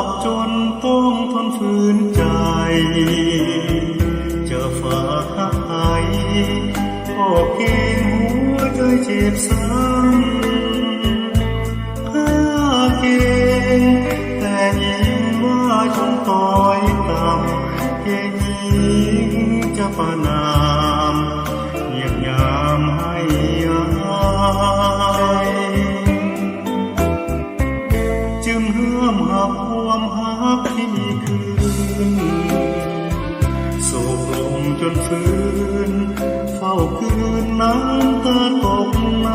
บจนต้องทนฝืนใจจะฝากหักใครก็เกรงหัวใจเจ็บซ้ำข้าเกรงแต่ยิ่งว่าจงต่อยต่ำเกรงยิ่งจะประนามเหยียบยามให้อายจึงห้ามหักความหักที่มีคืนโศกลมจนฟื้นเฝ้าคืนน้ำตาตกใน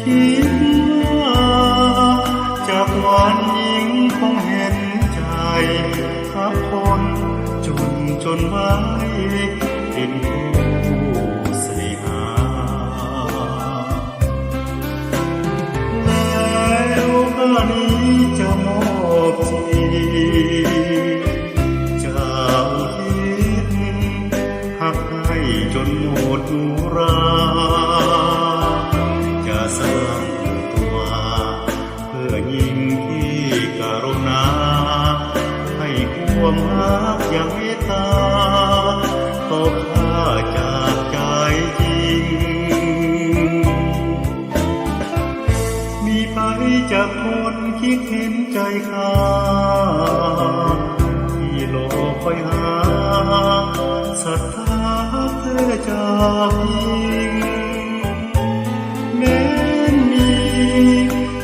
คิดว่าจากวันยิ่งคงเห็นใจทับคนจนไว้เป็นผู้เสียหาแล้วก็นี้จะมอบทีเจ้าคิดหักให้จนหมดอุราจะสร้างตัวเพื่อยิ่งที่กรุณาให้ความรักอย่างเมตตาต่อข้าจากใจจริงมีไปจากคนคิดเห็นใจข้าที่โลกคอยหาศรัทธาเพื่อจากยิ่งแม้มี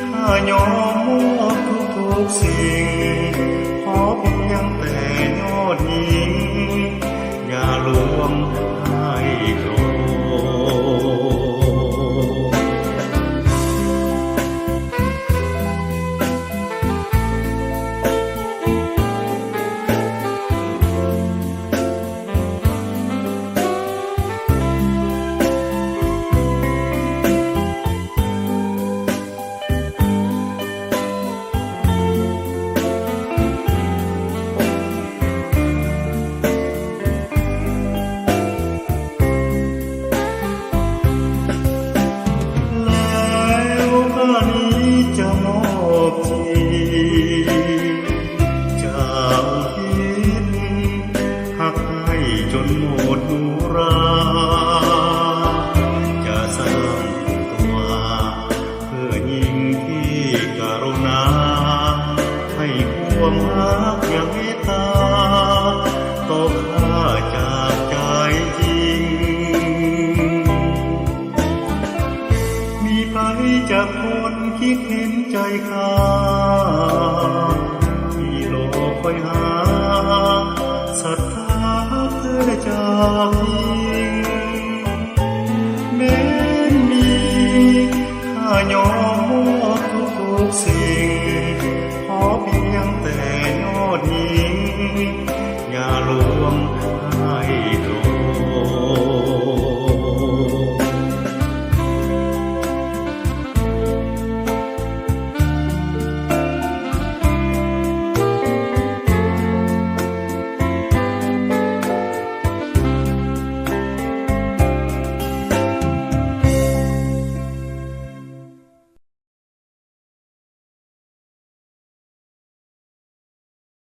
ข้ายอมมอบทุกสิ่งขอเพียงแต่ยอดหญิงอย่าลวงให้โกรธจะมอบทีเจ้าคิดหักให้จนหมดอุราจะสร้างตัวเพื่อยิ่งที่กรุณาให้ความรักอย่างเมตตาต่อข้าจากใจจริงมีไปจากคนคิดเห็นใจข้าที่โลกคอยหาศรัทธาเพื่อจากยิ่งแม้มีข้ายอมมอบทุกสิ่ง